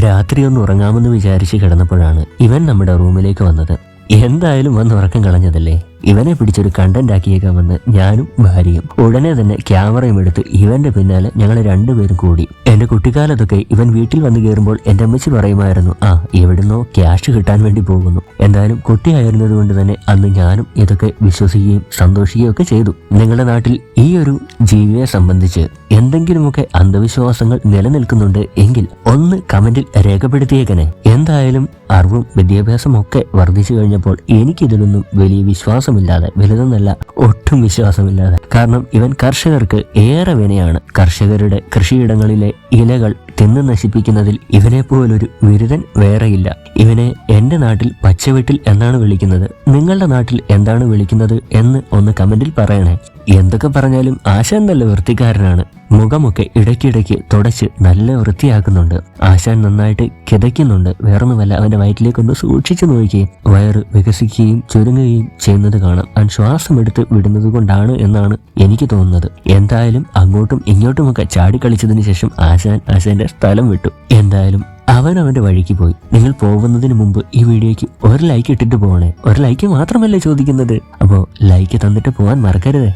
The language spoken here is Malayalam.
രാത്രി ഒന്ന് ഉറങ്ങാമെന്ന് വിചാരിച്ച് കിടന്നപ്പോഴാണ് ഇവൻ നമ്മുടെ റൂമിലേക്ക് വന്നത്. എന്തായാലും വന്ന് ഉറക്കം കളഞ്ഞതല്ലേ, ഇവനെ പിടിച്ചൊരു കണ്ടന്റ് ആക്കിയേക്കാമെന്ന് ഞാനും ഭാര്യയും ഉടനെ തന്നെ ക്യാമറയും എടുത്ത് ഇവന്റെ പിന്നാലെ ഞങ്ങൾ രണ്ടുപേരും കൂടി. എന്റെ കുട്ടിക്കാലത്തൊക്കെ ഇവൻ വീട്ടിൽ വന്ന് കയറുമ്പോൾ എന്റെ അമ്മച്ചി പറയുമായിരുന്നു, എവിടുന്നോ ക്യാഷ് കിട്ടാൻ വേണ്ടി പോകുന്നു. എന്തായാലും കുട്ടിയായിരുന്നത് കൊണ്ട് തന്നെ അന്ന് ഞാനും ഇതൊക്കെ വിശ്വസിക്കുകയും സന്തോഷിക്കുകയും ഒക്കെ ചെയ്തു. നിങ്ങളുടെ നാട്ടിൽ ഈ ഒരു ജീവിയെ സംബന്ധിച്ച് എന്തെങ്കിലുമൊക്കെ അന്ധവിശ്വാസങ്ങൾ നിലനിൽക്കുന്നുണ്ട് എങ്കിൽ ഒന്ന് കമന്റിൽ രേഖപ്പെടുത്തിയേക്കണേ. എന്തായാലും അറിവും വിദ്യാഭ്യാസം ഒക്കെ വർദ്ധിച്ചു കഴിഞ്ഞപ്പോൾ എനിക്കിതിലൊന്നും വലിയ വിശ്വാസമില്ലാതെ, വലുതെന്നല്ല ഒട്ടും വിശ്വാസമില്ലാതെ, കാരണം ഇവൻ കർഷകർക്ക് ഏറെ വിനയാണ്. കർഷകരുടെ കൃഷിയിടങ്ങളിലെ ഇലകൾ തിന്ന് നശിപ്പിക്കുന്നതിൽ ഇവനെ പോലൊരു വിരുദ്ധൻ വേറെയില്ല. ഇവനെ എന്റെ നാട്ടിൽ പച്ചവെട്ടിൽ എന്നാണ് വിളിക്കുന്നത്. നിങ്ങളുടെ നാട്ടിൽ എന്താണ് വിളിക്കുന്നത് എന്ന് ഒന്ന് കമന്റിൽ പറയണേ. എന്തൊക്കെ പറഞ്ഞാലും ആശാൻ നല്ല വൃത്തിക്കാരനാണ്. മുഖമൊക്കെ ഇടയ്ക്കിടയ്ക്ക് തുടച്ച് നല്ല വൃത്തിയാക്കുന്നുണ്ട്. ആശാൻ നന്നായിട്ട് കിതയ്ക്കുന്നുണ്ട്. വേറൊന്നുമല്ല, അവന്റെ വയറ്റിലേക്കൊന്ന് സൂക്ഷിച്ചു നോക്കുകയും വയറ് വികസിക്കുകയും ചുരുങ്ങുകയും ചെയ്യുന്നത് കാണാം. അവൻ ശ്വാസം എടുത്ത് വിടുന്നത് കൊണ്ടാണ് എന്നാണ് എനിക്ക് തോന്നുന്നത്. എന്തായാലും അങ്ങോട്ടും ഇങ്ങോട്ടുമൊക്കെ ചാടിക്കളിച്ചതിന് ശേഷം ആശാന്റെ സ്ഥലം വിട്ടു. എന്തായാലും അവൻ അവന്റെ വഴിക്ക് പോയി. നിങ്ങൾ പോകുന്നതിന് മുമ്പ് ഈ വീഡിയോയ്ക്ക് ഒരു ലൈക്ക് ഇട്ടിട്ട് പോകണേ. ഒരു ലൈക്ക് മാത്രമല്ലേ ചോദിക്കുന്നത്, അപ്പോൾ ലൈക്ക് തന്നിട്ട് പോകാൻ മറക്കരുതേ.